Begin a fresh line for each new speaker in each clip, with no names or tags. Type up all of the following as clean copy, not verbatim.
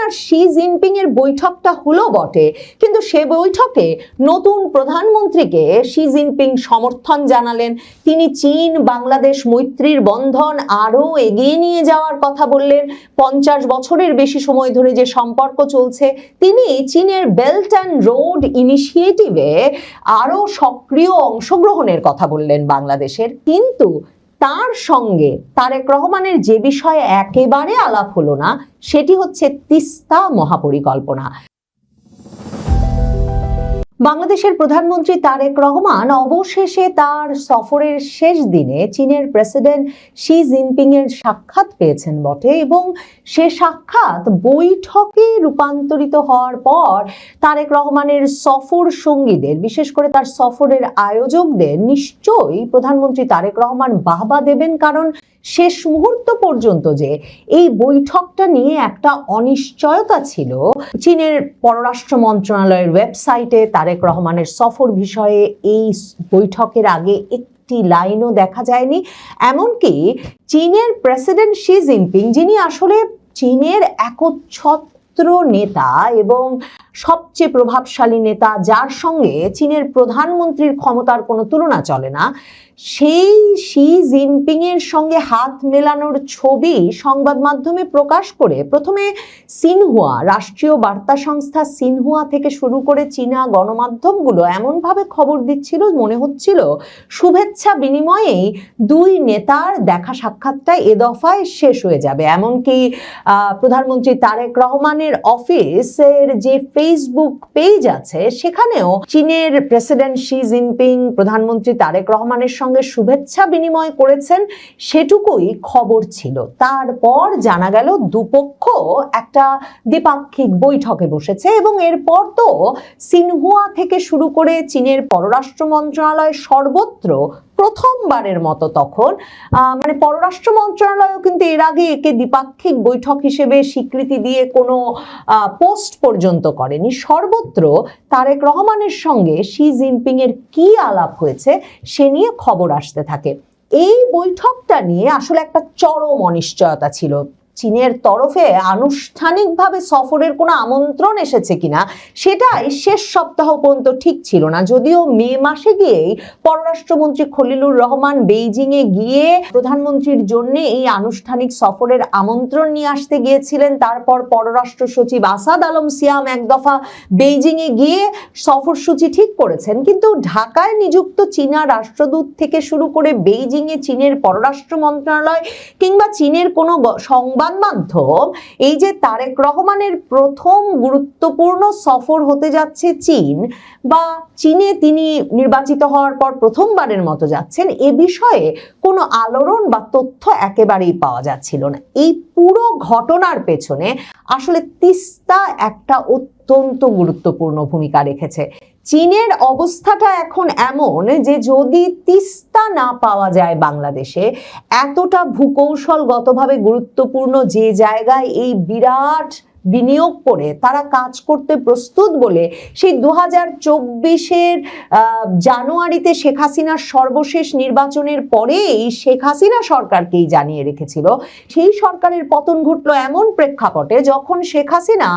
আর Xi Jinping এর বৈঠকটা হলো বটে, কিন্তু সে বৈঠকে নতুন প্রধানমন্ত্রীকে শি জিনপিং সমর্থন জানালেন। তিনি চীন বাংলাদেশ মৈত্রীর বন্ধন আরো এগিয়ে নিয়ে যাওয়ার কথা বললেন। 50 বছরের বেশি সময় ধরে যে সম্পর্ক চলছে, তিনি চীনের বেল্ট অ্যান্ড রোড ইনিশিয়েটিভে আরো সক্রিয় অংশগ্রহণের কথা বললেন বাংলাদেশের। কিন্তু তার সঙ্গে তারেক রহমানের যে বিষয়ে একেবারে আলাপ হলো না, সেটি হচ্ছে তিস্তা মহাপরিকল্পনা। বাংলাদেশের প্রধানমন্ত্রী তারেক রহমান অবশেষে তার সফরের শেষ দিনে চীনের প্রেসিডেন্ট শি জিনপিং এর সাক্ষাৎ পেয়েছেন বটে, এবং সে সাক্ষাৎ বৈঠকে রূপান্তরিত হওয়ার পর তারেক রহমানের সফর সঙ্গীদের, বিশেষ করে তার সফরের আয়োজকদের নিশ্চয়ই প্রধানমন্ত্রী তারেক রহমান বাহবা দেবেন, কারণ শেষ মুহূর্ত পর্যন্ত যে এই বৈঠকটা নিয়ে একটা অনিশ্চয়তা ছিল। চীনের পররাষ্ট্র মন্ত্রণালয়ের ওয়েবসাইটে তারেক রহমানের সফর বিষয়ে এই বৈঠকের আগে একটি লাইনও দেখা যায়নি। এমনকি চীনের প্রেসিডেন্ট শি জিনপিং, যিনি আসলে চীনের একচ্ছত্র নেতা এবং সবচেয়ে প্রভাবশালী নেতা, যার সঙ্গে চীনের প্রধানমন্ত্রীর ক্ষমতার কোনো তুলনা চলে না, সেই শি জিনপিং এর সঙ্গে হাত মেলানোর ছবি সংবাদ মাধ্যমে প্রকাশ করে প্রথমে সিনহুয়া, রাষ্ট্রীয় বার্তা সংস্থা সিনহুয়া থেকে শুরু করে চীনা গণমাধ্যমগুলো এমনভাবে খবর দিচ্ছিল, মনে হচ্ছিল শুভেচ্ছা বিনিময়েই দুই নেতার দেখা সাক্ষাৎটা এ দফায় শেষ হয়ে যাবে। এমনকি প্রধানমন্ত্রী তারেক রহমানের অফিসের যে ফেসবুক পেজ আছে, সেখানেও চীনের প্রেসিডেন্ট শি জিনপিং প্রধানমন্ত্রী তারেক রহমানের সঙ্গে শুভেচ্ছা বিনিময় করেছেন, সেটুকুই খবর ছিল। তারপর জানা গেল দুপক্ষ একটা দ্বিপাক্ষিক বৈঠকে বসেছে, এবং এরপর তো সিনহুয়া থেকে শুরু করে চীনের পররাষ্ট্র মন্ত্রণালয় সর্বত্র প্রথমবারের মতো তখন পররাষ্ট্র মন্ত্রণালয়ও কিন্তু এর আগে একে দ্বিপাক্ষিক বৈঠক হিসেবে স্বীকৃতি দিয়ে কোনো পোস্ট পর্যন্ত করেনি। সর্বত্র তারেক রহমানের সঙ্গে শি জিনপিং এর কি আলাপ হয়েছে সে নিয়ে খবর আসতে থাকে। এই বৈঠকটা নিয়ে আসলে একটা চরম অনিশ্চয়তা ছিল। চীনের তরফে আনুষ্ঠানিকভাবে সফরের কোনো আমন্ত্রণ এসেছে কিনা সেটাই শেষ সপ্তাহ পর্যন্ত ঠিক ছিল না। যদিও মে মাসে গিয়েই পররাষ্ট্রমন্ত্রী খলিলুর রহমান বেইজিং এ গিয়ে প্রধানমন্ত্রীর জন্য এই আনুষ্ঠানিক সফরের আমন্ত্রণ নিয়ে আসতে গিয়েছিলেন। তারপর পররাষ্ট্র সচিব আসাদ আলম সিয়াম এক দফা বেইজিং এ গিয়ে সফরসূচি ঠিক করেছেন, কিন্তু ঢাকায় নিযুক্ত চীনা রাষ্ট্রদূত থেকে শুরু করে বেইজিং এ চীনের পররাষ্ট্র মন্ত্রণালয় কিংবা চীনের কোনো সংবাদ মাধ্যম এই যে তারেক রহমানের প্রথম গুরুত্বপূর্ণ সফর হতে যাচ্ছে চীন, বা চীনে তিনি নির্বাচিত হওয়ার পর প্রথমবারের মতো যাচ্ছেন, এ বিষয়ে কোনো আলোড়ন বা তথ্য একেবারেই পাওয়া যাচ্ছিল না। এই পুরো ঘটনার পেছনে আসলে তিস্তা একটা অত্যন্ত গুরুত্বপূর্ণ ভূমিকা রেখেছে। চীনের অবস্থাটা এখন এমন যে যদি তিস্তা না পাওয়া যায় বাংলাদেশে, এতটা ভূকৌশলগতভাবে গুরুত্বপূর্ণ যে জায়গায় এই বিরাট বিনিয়োগ করে তারা কাজ করতে প্রস্তুত বলে সেই 2024-এর জানুয়ারিতে শেখ হাসিনার সর্বশেষ নির্বাচনের পরেই শেখ হাসিনা সরকারকেই জানিয়ে রেখেছিল, সেই সরকারের পতন ঘটলো এমন প্রেক্ষাপটে যখন শেখ হাসিনা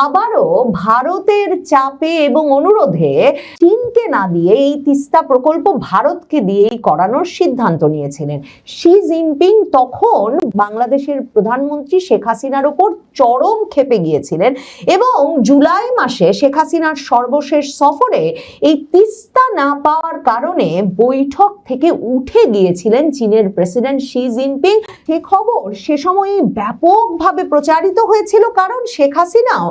আবারও ভারতের চাপে এবং অনুরোধে চীনকে না দিয়ে এই তিস্তা প্রকল্প ভারতকে দিয়েই করানোর সিদ্ধান্ত নিয়েছিলেন। শি জিনপিং তখন বাংলাদেশের প্রধানমন্ত্রী শেখ হাসিনার উপর চরম ক্ষেপে গিয়েছিলেন, এবং জুলাই মাসে শেখ হাসিনার সর্বশেষ সফরে এই তিস্তা না পাওয়ার কারণে বৈঠক থেকে উঠে গিয়েছিলেন চীনের প্রেসিডেন্ট শি জিনপিং। সে খবর সে সময়ে ব্যাপকভাবে প্রচারিত হয়েছিল, কারণ শেখ হাসিনাও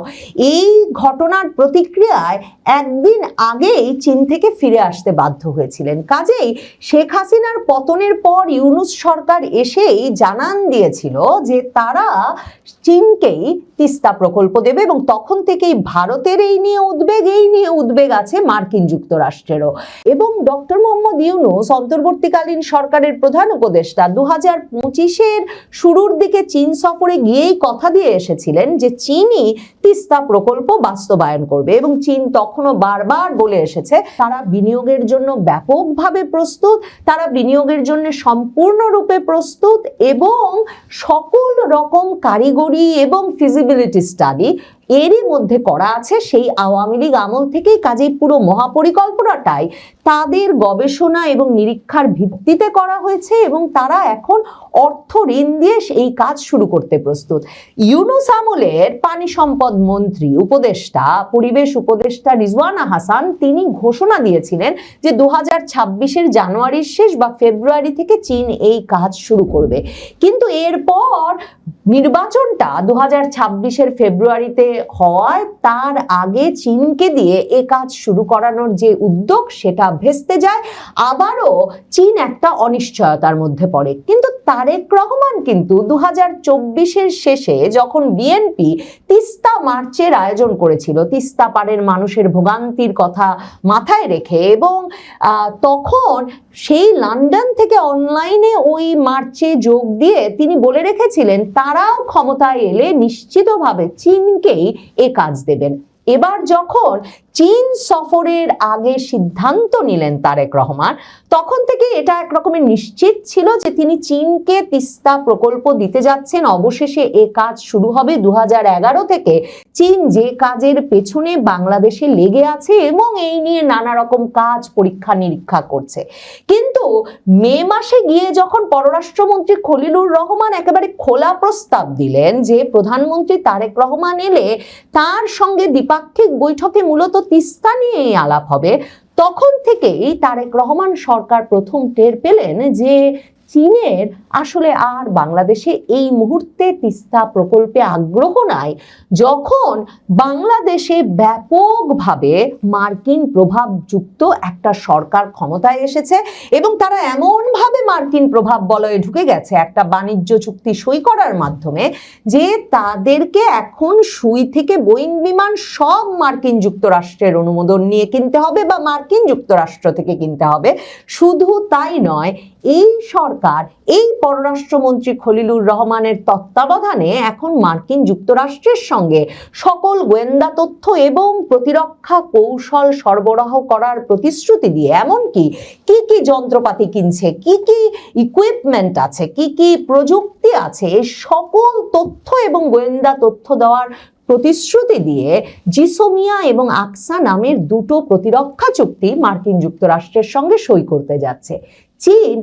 এই ঘটনার প্রতিক্রিয়ায় একদিন আগেই চীন থেকে ফিরে আসতে বাধ্য হয়েছিলেন। কাজেই শেখ হাসিনার পতনের পর ইউনূস সরকার এসেই জানান দিয়েছিল যে তারা চীনকেই তিস্তা প্রকল্প দেবে, এবং তখন থেকেই ভারতের এই নিয়ে উদ্বেগ আছে মার্কিন যুক্তরাষ্ট্রেরও। এবং ডক্টর মোহাম্মদ ইউনূস অন্তর্বর্তীকালীন সরকারের প্রধান উপদেষ্টা 2025-এর শুরুর দিকে চীন সফরে গিয়েই কথা দিয়ে এসেছিলেন যে চীনই তিস্তা প্রকল্প বাস্তবায়ন করবে, এবং চীন তখনও বারবার বলে এসেছে তারা বিনিয়োগের জন্য ব্যাপকভাবে প্রস্তুত, তারা বিনিয়োগের জন্য সম্পূর্ণরূপে প্রস্তুত, এবং সকল রকম কারিগরি এবং ফিজিবিলিটি ফিজিবিলিটি স্টাডি এরই মধ্যে করা আছে সেই আওয়ামী লীগ আমল থেকেই, কাজেই পুরো মহাপরিকল্পনাটাই তাদের গবেষণা এবং নিরীক্ষার ভিত্তিতে করা হয়েছে এবং তারা এখন অর্থ ঋণ দিয়ে এই কাজ শুরু করতে প্রস্তুত। ইউনূস আমলের পানি সম্পদ মন্ত্রী উপদেষ্টা, পরিবেশ উপদেষ্টা রিজওয়ানা হাসান তিনি ঘোষণা দিয়েছিলেন যে 2026-এর জানুয়ারির শেষ বা ফেব্রুয়ারি থেকে চীন এই কাজ শুরু করবে, কিন্তু এরপর নির্বাচনটা 2026-এর ফেব্রুয়ারিতে হওয়ায় তার আগে চীনকে দিয়ে এ কাজ শুরু করানোর যে উদ্যোগ সেটা ভেস্তে যায়, আবারও চীন একটা অনিশ্চয়তার মধ্যে পড়ে। কিন্তু তারেক রহমান কিন্তু 2024-এর শেষে যখন বিএনপি তিস্তা মার্চের আয়োজন করেছিল, তিস্তা পাড়ের মানুষের ভোগান্তির কথা মাথায় রেখে, এবং তখন সেই লন্ডন থেকে অনলাইনে ওই মার্চে যোগ দিয়ে তিনি বলে রেখেছিলেন তারাও ক্ষমতায় এলে নিশ্চিতভাবে চীনকেই এ কাজ দেবেন। এবার যখন চীন সফরের আগে সিদ্ধান্ত নিলেন তারেক রহমান, তখন থেকে এটা একরকমের নিশ্চিত ছিল যে তিনি চীনকে তিস্তা প্রকল্প দিতে যাচ্ছেন। অবশেষে এ কাজ শুরু হবে 2011 থেকে। চীন যে কাজের পেছনে বাংলাদেশে লেগে আছে এবং এই নিয়ে নানা রকম কাজ পরীক্ষা নিরীক্ষা করছে, কিন্তু মে মাসে গিয়ে যখন পররাষ্ট্রমন্ত্রী খলিলুর রহমান একেবারে খোলা প্রস্তাব দিলেন যে প্রধানমন্ত্রী তারেক রহমান এলে তার সঙ্গে দ্বিপাক্ষিক বৈঠকে মূলত তিস্তা নিয়েই আলাপ হবে, তখন থেকেই তারেক রহমান সরকার প্রথম টের পেলেন যে চীনের আসলে আর বাংলাদেশে এই মুহূর্তে তিস্তা প্রকল্পে আগ্রহ নাই। যখন বাংলাদেশে ব্যাপকভাবে মার্কিন প্রভাবযুক্ত একটা সরকার ক্ষমতায় এসেছে এবং তারা এমনভাবে মার্কিন প্রভাব বলয়ে ঢুকে গেছে একটা বাণিজ্য চুক্তি সই করার মাধ্যমে যে তাদেরকে এখন সুই থেকে বোয়িং বিমান সব মার্কিন যুক্তরাষ্ট্রের অনুমোদন নিয়ে কিনতে হবে বা মার্কিন যুক্তরাষ্ট্র থেকে কিনতে হবে। শুধু তাই নয়, এই সরকার এই পররাষ্ট্রমন্ত্রী খলিলুর রহমানের তত্ত্বাবধানে এখন মার্কিন যুক্তরাষ্ট্রের সঙ্গে সকল গোয়েন্দা তথ্য এবং প্রতিরক্ষা কৌশল সরবরাহ করার প্রতিশ্রুতি দিয়ে, এমনকি কি কি যন্ত্রপাতি কিনছে, কি কি ইকুইপমেন্ট আছে, কি কি প্রযুক্তি আছে, এই সকল তথ্য এবং গোয়েন্দা তথ্য দেওয়ার প্রতিশ্রুতি দিয়ে জিসোমিয়া এবং আকসা নামের দুটো প্রতিরক্ষা চুক্তি মার্কিন যুক্তরাষ্ট্রের সঙ্গে সই করতে যাচ্ছে। চীন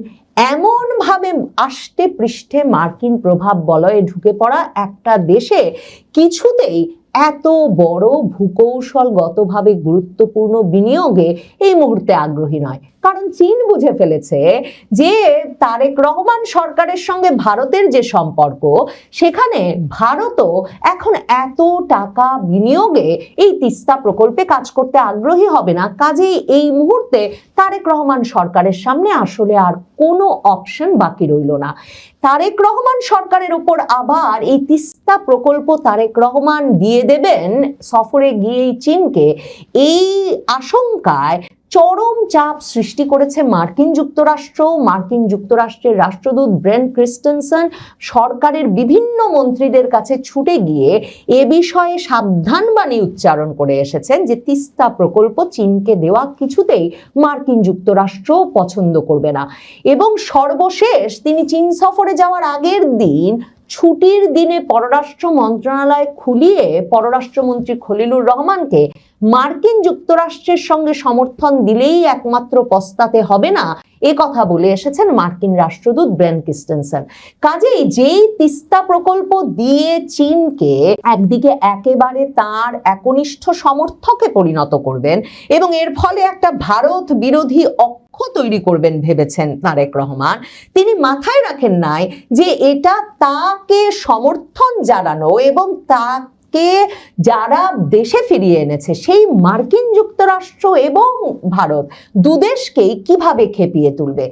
এমন ভাবে আষ্টে পৃষ্ঠে মার্কিন প্রভাব বলয়ে ঢুকে পড়া একটা দেশে কিছুতেই এত বড় ভূকৌশলগতভাবে গুরুত্বপূর্ণ বিনিয়োগে এই মুহূর্তে আগ্রহী নয়, কারণ চীন বুঝে ফেলেছে যে তারেক রহমান সরকারের সঙ্গে ভারতের যে সম্পর্ক, সেখানে ভারতও এখন এত টাকা বিনিয়োগে এই তিস্তা প্রকল্পে কাজ করতে আগ্রহী হবে না। কাজেই এই মুহূর্তে তারেক রহমান সরকারের সামনে আসলে আর কোনো অপশন বাকি রইল না। তারেক রহমান সরকারের উপর আবার এই তিস্তা প্রকল্প তারেক রহমান দিয়ে দেবেন সফরে গিয়েই চীনকে, এই আশঙ্কায় চরম চাপ সৃষ্টি করেছে মার্কিন যুক্তরাষ্ট্র। মার্কিন যুক্তরাষ্ট্রের রাষ্ট্রদূত ব্রেন্ট ক্রিস্টেনসন সরকারের বিভিন্ন মন্ত্রীদের কাছে ছুটে গিয়ে এ বিষয়ে সাবধানবাণী উচ্চারণ করে এসেছেন যে তিস্তা প্রকল্প চীনকে দেওয়া কিছুতেই মার্কিন যুক্তরাষ্ট্র পছন্দ করবে না। এবং সর্বশেষ তিনি চীন সফরে যাওয়ার আগের দিন ছুটির দিনে পররাষ্ট্র মন্ত্রণালয় খুলিয়ে পররাষ্ট্রমন্ত্রী খলিলুর রহমানকে মার্কিন যুক্তরাষ্ট্রের সঙ্গে সমর্থন দিলেই একমাত্র পস্তাতে হবে না এ কথা বলে এসেছেন মার্কিন রাষ্ট্রদূত ব্রেন্ট ক্রিস্টেনসন। কাজেই যেই তিস্তা প্রকল্প দিয়ে চীনকে একদিকে একেবারে তার একনিষ্ঠ সমর্থকে পরিণত করবেন এবং এর ফলে একটা ভারত বিরোধী তৈরি করবেন ভেবেছেন তারেক রহমান, তিনি মাথায় রাখেন নাই যে এটা তাকে সমর্থন জানানো এবং তাকে যারা দেশে ফিরিয়ে এনেছে সেই মার্কিন যুক্তরাষ্ট্র এবং ভারত দুদেশকেই কিভাবে খেপিয়ে তুলবে।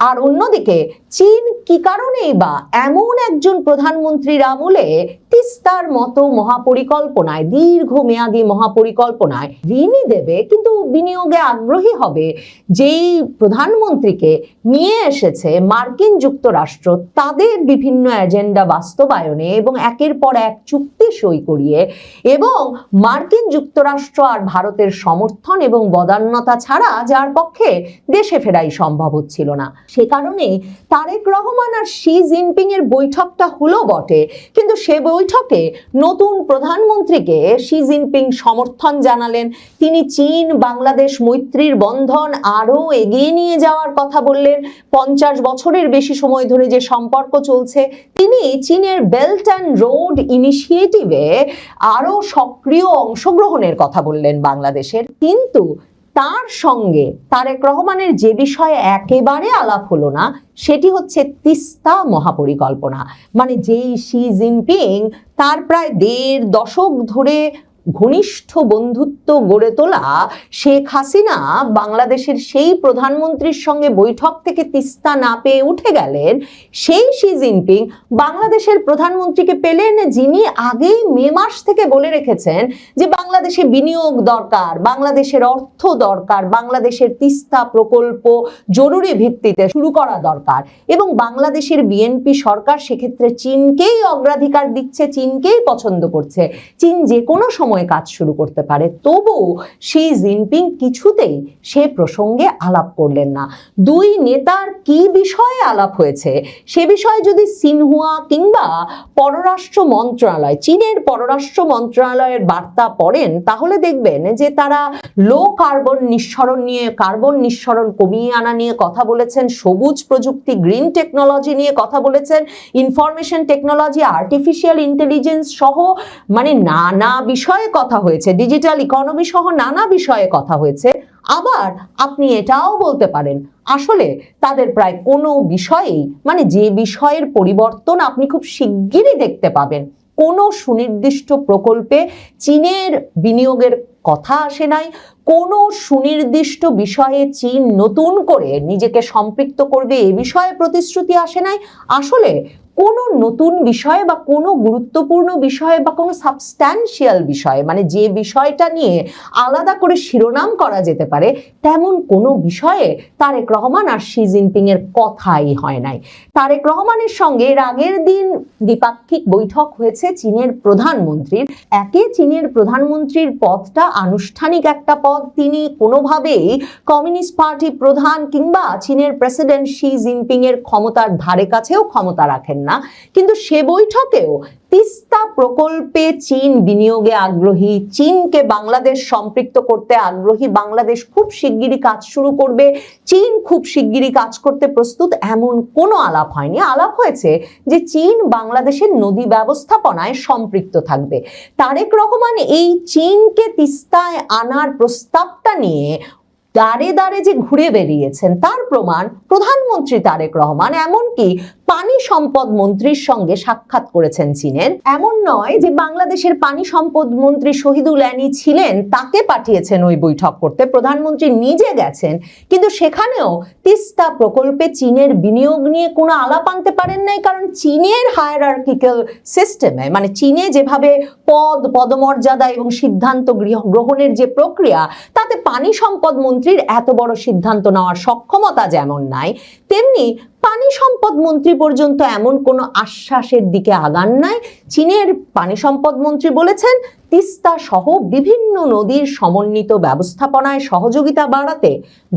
আর অন্যদিকে চীন কি কারণেই বা এমন একজন প্রধানমন্ত্রীর আমলে তিস্তার মতো মহাপরিকল্পনায়, দীর্ঘমেয়াদী মহাপরিকল্পনায় ঋণই দেবে কিন্তু বিনিয়োগে আগ্রহী হবে যেই প্রধানমন্ত্রীকে নিয়ে এসেছে মার্কিন যুক্তরাষ্ট্র তাদের বিভিন্ন এজেন্ডা বাস্তবায়নে এবং একের পর এক চুক্তি সই করিয়ে, এবং মার্কিন যুক্তরাষ্ট্র আর ভারতের সমর্থন এবং বদান্যতা ছাড়া যার পক্ষে দেশে ফেরাই সম্ভব হচ্ছিল না। সে কারণে তারেক রহমান আর শি জিনপিং এর বৈঠকটা হলো বটে, কিন্তু সে বৈঠকে নতুন প্রধানমন্ত্রীকে শি জিনপিং সমর্থন জানালেন। তিনি চীন বাংলাদেশ মৈত্রীর বন্ধন আরো এগিয়ে নিয়ে যাওয়ার কথা বললেন। 50 বছরের বেশি সময় ধরে যে সম্পর্ক চলছে, তিনি চীনের বেল্ট অ্যান্ড রোড ইনিশিয়েটিভে আরো সক্রিয় অংশগ্রহণের কথা বললেন বাংলাদেশের। কিন্তু তার সঙ্গে তারেক রহমানের যে বিষয়ে একেবারে আলাপ হলো না, সেটি হচ্ছে তিস্তা মহাপরিকল্পনা। মানে যেই শি জিনপিং তার প্রায় 1.5 দশক ধরে ঘনিষ্ঠ বন্ধুত্ব গড়ে তোলা শেখ হাসিনা বাংলাদেশের সেই প্রধানমন্ত্রীর সঙ্গে বৈঠক থেকে তিস্তা না পেয়ে উঠে গেলেন, সেই শি জিনপিং বাংলাদেশের প্রধানমন্ত্রীকে পেলেন, যিনি আগেই মে মাস থেকে বলে রেখেছেন যে বাংলাদেশে বিনিয়োগ দরকার, বাংলাদেশের অর্থ দরকার, বাংলাদেশের তিস্তা প্রকল্প জরুরি ভিত্তিতে শুরু করা দরকার, এবং বাংলাদেশের বিএনপি সরকার সেক্ষেত্রে চীনকেই অগ্রাধিকার দিচ্ছে, চীনকেই পছন্দ করছে, চীন যে কোনো সময় কাজ শুরু করতে পারে। তবু শি জিনপিং কিছুতেই সে প্রসঙ্গে আলাপ করলেন না। দুই নেতার কি বিষয়ে আলাপ হয়েছে সে বিষয়ে যদি সিনহুয়া কিংবা পররাষ্ট্র মন্ত্রণালয়, চীনের পররাষ্ট্র মন্ত্রণালয়ের বার্তা পড়েন, তাহলে দেখবেন যে তারা লো কার্বন নিঃসরণ নিয়ে, কার্বন নিঃসরণ কমিয়ে আনা নিয়ে কথা বলেছেন, সবুজ প্রযুক্তি গ্রিন টেকনোলজি নিয়ে কথা বলেছেন, ইনফরমেশন টেকনোলজি, আর্টিফিশিয়াল ইন্টেলিজেন্স সহ মানে নানা বিষয়ে কথা হয়েছে, ডিজিটাল ইকোনমি সহ নানা বিষয়ে কথা হয়েছে। আবার আপনি এটাও বলতে পারেন আসলে তাদের প্রায় কোনো বিষয়েই, মানে যে বিষয়ের পরিবর্তন আপনি খুব শিগগিরই দেখতে পাবেন, কোনো সুনির্দিষ্ট প্রকল্পে চীনের বিনিয়োগের কথা আসে নাই, কোনো সুনির্দিষ্ট বিষয়ে চীন নতুন করে নিজেকে সম্পৃক্ত করবে এ বিষয়ে প্রতিশ্রুতি আসে নাই। আসলে কোনো নতুন বিষয়ে বা কোনো গুরুত্বপূর্ণ বিষয়ে বা কোনো সাবস্ট্যান্সিয়াল বিষয়ে, মানে যে বিষয়টা নিয়ে আলাদা করে শিরোনাম করা যেতে পারে, তেমন কোনো বিষয়ে তারেক রহমান আর শি জিনপিং এর কথাই হয় নাই। তারেক রহমানের সঙ্গে এর আগের দিন দ্বিপাক্ষিক বৈঠক হয়েছে চীনের প্রধানমন্ত্রীর। একে চীনের প্রধানমন্ত্রীর পদটা আনুষ্ঠানিক একটা পদ, তিনি কোনোভাবেই কমিউনিস্ট পার্টি প্রধান কিংবা চীনের প্রেসিডেন্ট শি জিনপিং এর ক্ষমতার ধারে কাছেও ক্ষমতা রাখেন না। কিন্তু সে বৈঠকেও তিস্তা প্রকল্পে চীন বিনিয়োগে আগ্রহী, চীনকে বাংলাদেশ সম্পৃক্ত করতে আগ্রহী, বাংলাদেশ খুব শিগগিরই কাজ শুরু করবে, চীন খুব শিগগিরই কাজ করতে প্রস্তুত, এমন কোনো আলাপ হয়নি। আলাপ হয়েছে যে চীন বাংলাদেশের নদী ব্যবস্থাপনায় সম্পৃক্ত থাকবে। তারেক রহমান এই চীনকে তিস্তায় আনার প্রস্তাবটা নিয়ে দাঁড়ে দাঁড়ে যে ঘুরে বেরিয়েছেন তার প্রমাণ প্রধানমন্ত্রী তারেক রহমান এমনকি পানি সম্পদ মন্ত্রীর সঙ্গে সাক্ষাৎ করেছেন চীনের। এমন নয় যে বাংলাদেশের পানি সম্পদ মন্ত্রী শহীদুল আনী ছিলেন, তাকে পাঠিয়েছেন ওই বৈঠক করতে, প্রধানমন্ত্রী নিজে গেছেন, কিন্তু সেখানেও তিস্তা প্রকল্পে চীনের বিনিয়োগ নিয়ে কোনো আলাপ আনতে পারেন নাই। কারণ চীনের হায়ারার্কিক্যাল সিস্টেমে, মানে চীনে যেভাবে পদমর্যাদা এবং সিদ্ধান্ত গ্রহণের যে প্রক্রিয়া, তাতে পানি সম্পদ মন্ত্রীর এত বড় সিদ্ধান্ত নেওয়ার সক্ষমতা যেমন নাই, তেমনি পানি সম্পদ মন্ত্রী পর্যন্ত এমন কোনো আশ্বাসের দিকে আগান নাই। চীনের পানি সম্পদ মন্ত্রী বলেছেন তিস্তা সহ বিভিন্ন নদীর সমন্বিত ব্যবস্থাপনায় সহযোগিতা বাড়াতে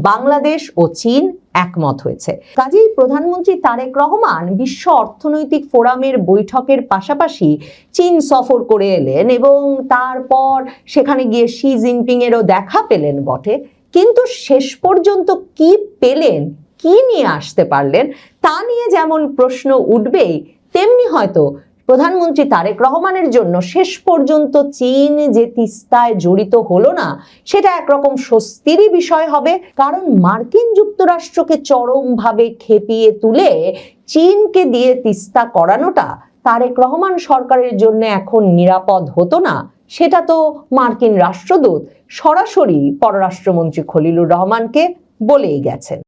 বাংলাদেশ ও চীন একমত হয়েছে। কাজেই প্রধানমন্ত্রী তারেক রহমান বিশ্ব অর্থনৈতিক ফোরামের বৈঠকের পাশাপাশি চীন সফর করে এলেন এবং তারপর সেখানে গিয়ে শি জিনপিং এরও দেখা পেলেন বটে, কিন্তু শেষ পর্যন্ত কি পেলেন, কি নিয়ে আসতে পারলেন, তা নিয়ে যেমন প্রশ্ন উঠবেই, তেমনি হয়তো প্রধানমন্ত্রী তারেক রহমানের জন্য শেষ পর্যন্ত চীন যে তিস্তায় জড়িত হলো না, সেটা একরকম স্বস্তিরই বিষয় হবে। কারণ মার্কিন যুক্তরাষ্ট্রকে চরমভাবে খেপিয়ে তুলে চীনকে দিয়ে তিস্তা করানোটা তারেক রহমান সরকারের জন্য এখন নিরাপদ হতো না, সেটা তো মার্কিন রাষ্ট্রদূত সরাসরি পররাষ্ট্রমন্ত্রী খলিলুর রহমানকে বলেই গেছেন।